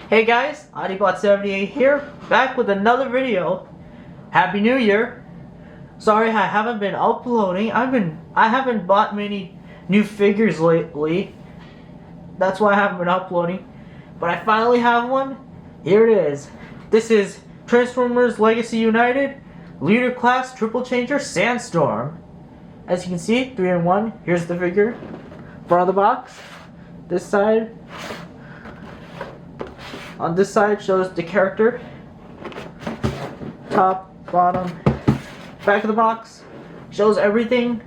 Hey guys, AudibotSeventy8 here, back with another video. Happy New Year. Sorry I haven't been uploading. I haven't bought many new figures lately. That's why I haven't been uploading. But I finally have one. Here it is. This is Transformers Legacy United Leader Class Triple Changer Sandstorm. As you can see, 3 in 1. Here's the figure. Front of the box. This side. On this side shows the character. Top, bottom, back of the box. Shows everything.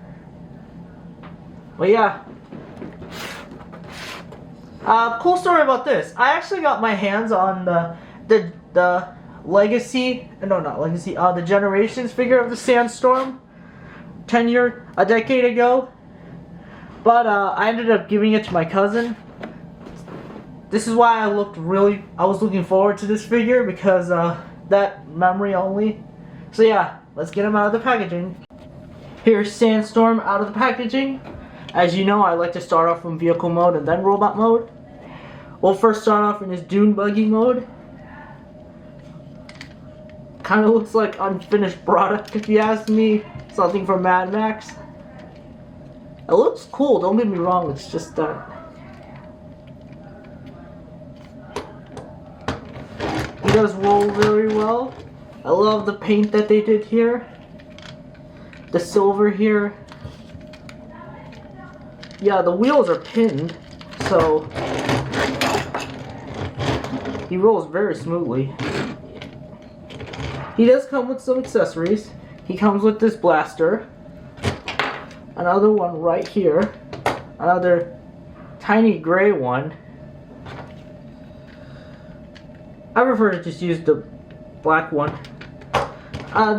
But yeah. Cool story about this. I actually got my hands on the Legacy, no not Legacy, the Generations figure of the Sandstorm a decade ago. But I ended up giving it to my cousin. This is why I was looking forward to this figure, because that memory only. So yeah, let's get him out of the packaging. Here's Sandstorm out of the packaging. As you know, I like to start off from vehicle mode and then robot mode. We'll first start off in his dune buggy mode. Kind of looks like unfinished product, if you ask me. Something from Mad Max. It looks cool, don't get me wrong, it's just that. He does roll very well. I love the paint that they did here. The silver here. Yeah, the wheels are pinned, so he rolls very smoothly. He does come with some accessories. He comes with this blaster. Another one right here. Another tiny gray one. I prefer to just use the black one.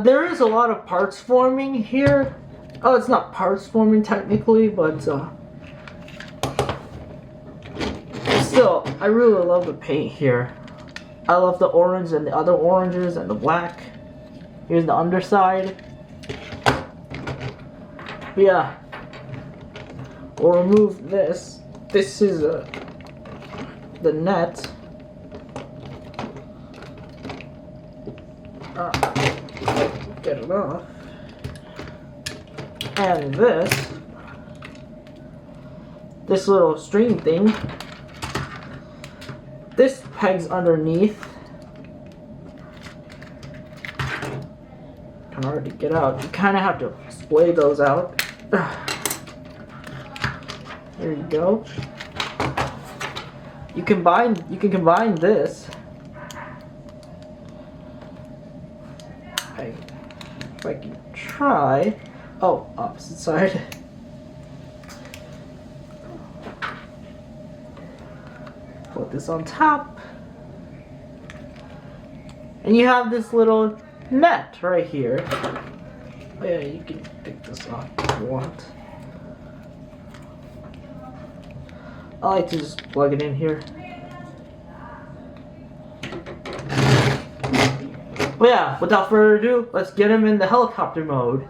There is a lot of parts forming here. Oh, it's not parts forming technically, but still, I really love the paint here. I love the orange and the other oranges and the black. Here's the underside. But yeah, we'll remove this. This is the net. Get it off. And this little string thing, this pegs underneath. Can already get out. You kind of have to splay those out. There you go. You can combine this. If I can try. Oh, opposite side. Put this on top. And you have this little net right here. Oh yeah, you can take this off if you want. I like to just plug it in here. But yeah, without further ado, let's get him in the helicopter mode.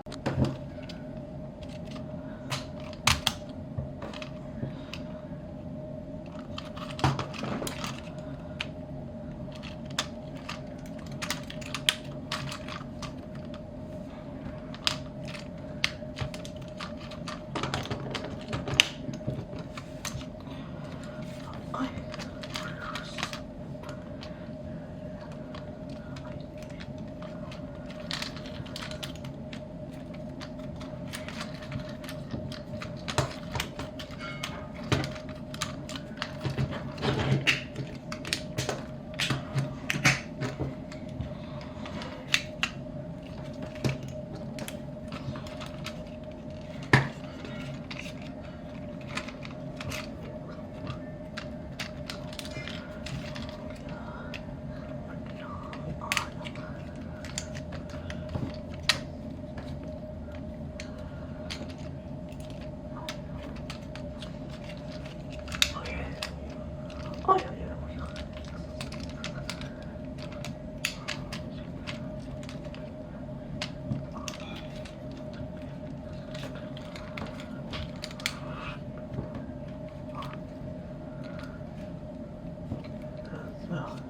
Ugh.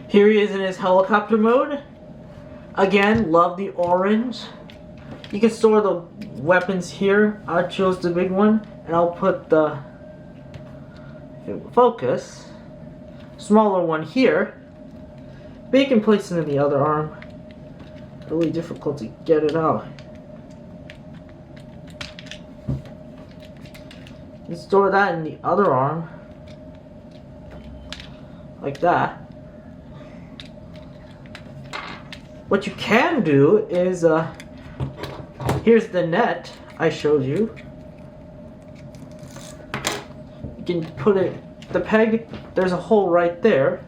Here he is in his helicopter mode. Again, love the orange. You can store the weapons here. I chose the big one, and I'll put the focus smaller one here. But you can place it in the other arm. Really difficult to get it out. You can store that in the other arm, like that. What you can do is, here's the net I showed you. You can put it, the peg, there's a hole right there.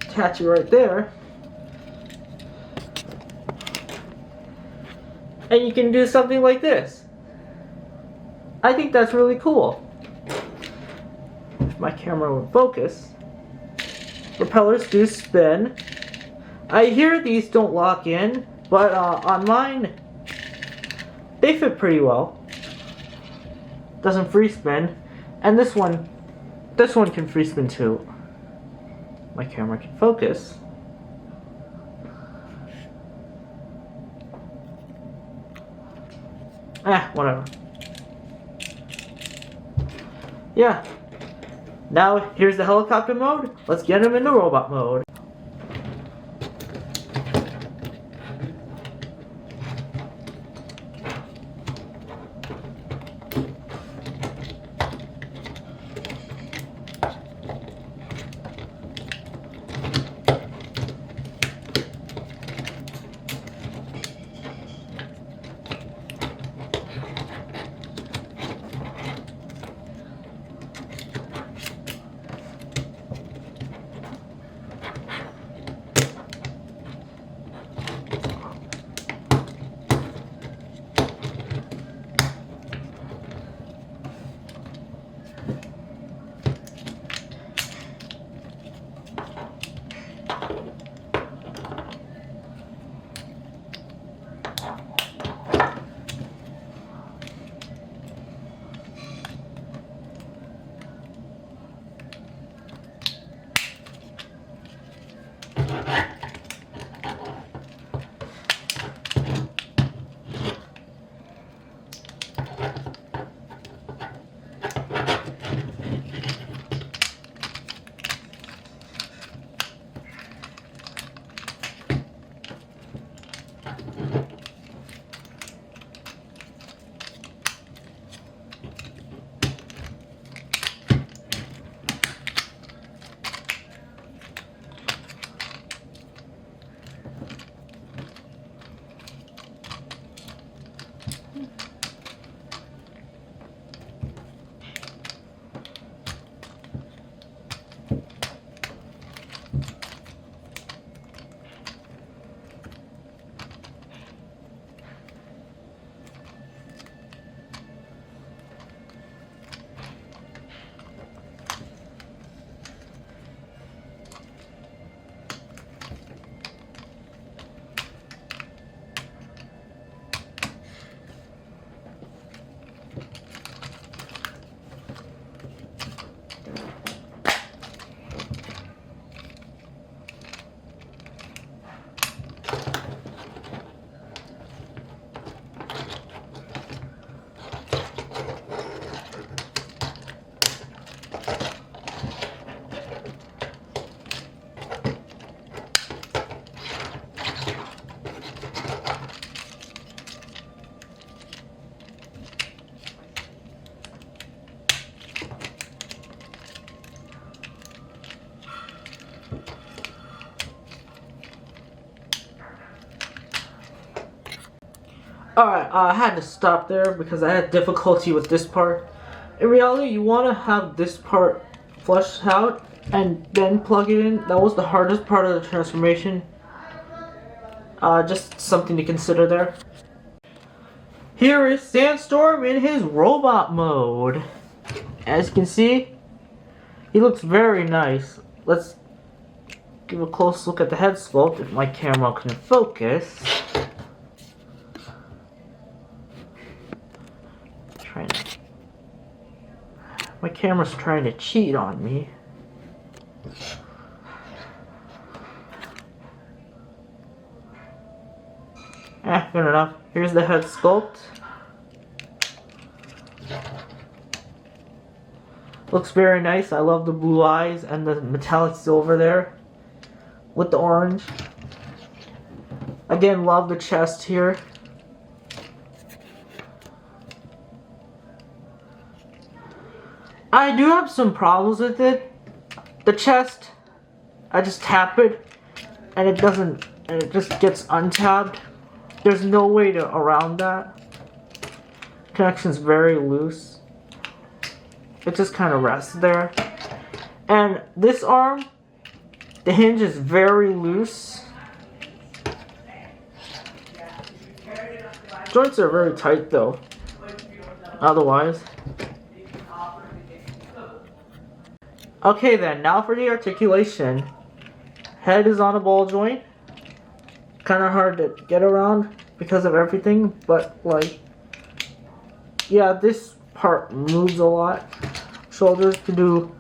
Attach it right there. And you can do something like this. I think that's really cool. If my camera would focus. Propellers do spin. I hear these don't lock in, but on mine, they fit pretty well. Doesn't free spin, and this one can free spin too. My camera can focus. Whatever. Yeah. Now, here's the helicopter mode. Let's get him into robot mode. Alright, I had to stop there because I had difficulty with this part. In reality, you want to have this part flushed out and then plug it in. That was the hardest part of the transformation. Just something to consider there. Here is Sandstorm in his robot mode. As you can see, he looks very nice. Let's give a close look at the head sculpt if my camera can focus. My camera's trying to cheat on me. Good enough. Here's the head sculpt. Looks very nice. I love the blue eyes and the metallic silver there with the orange. Again, love the chest here. I do have some problems with it. The chest, I just tap it and it doesn't, and it just gets untabbed. There's no way to around that. Connection's very loose. It just kind of rests there. And this arm, the hinge is very loose. Joints are very tight though. Otherwise. Okay then, now for the articulation. Head is on a ball joint. Kind of hard to get around because of everything, but like, yeah, this part moves a lot. Shoulders can do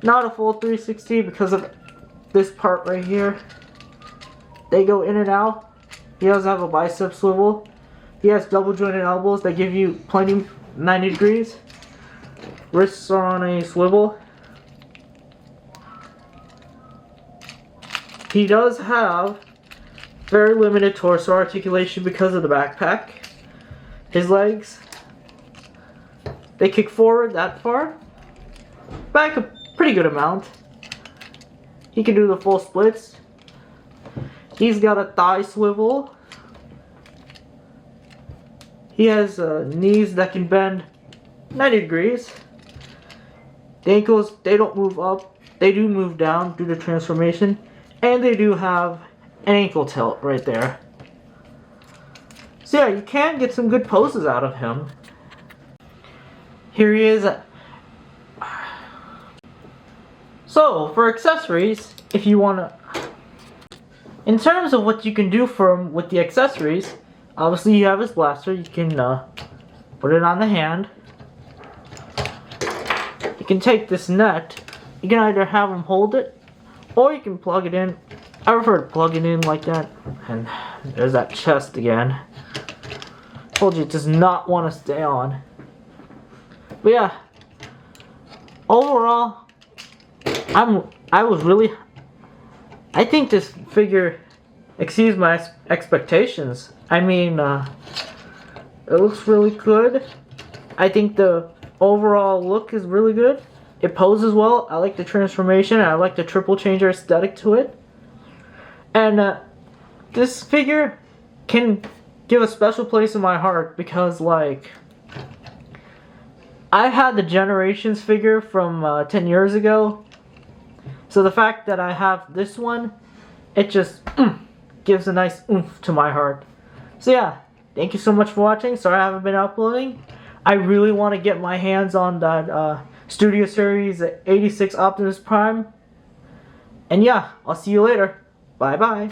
not a full 360 because of this part right here. They go in and out. He does have a bicep swivel. He has double jointed elbows that give you plenty 90 degrees. Wrists are on a swivel. He does have very limited torso articulation because of the backpack. His legs, they kick forward that far. Back a pretty good amount. He can do the full splits. He's got a thigh swivel. He has knees that can bend 90 degrees. The ankles, they don't move up. They do move down due to transformation. And they do have an ankle tilt right there. So yeah, you can get some good poses out of him. Here he is. So, for accessories, if you want to... In terms of what you can do for him with the accessories, obviously you have his blaster. You can put it on the hand. You can take this net. You can either have him hold it, or you can plug it in. I prefer to plug it in like that. And there's that chest again. Told you it does not want to stay on. But yeah, overall, I think this figure exceeds my expectations. I mean, it looks really good. I think the overall look is really good. It poses well. I like the transformation. I like the triple changer aesthetic to it. And this figure can give a special place in my heart because, like, I had the Generations figure from 10 years ago. So the fact that I have this one, it just gives a nice oomph to my heart. So yeah, thank you so much for watching. Sorry I haven't been uploading. I really want to get my hands on that Studio Series 86 Optimus Prime. And yeah, I'll see you later. Bye bye.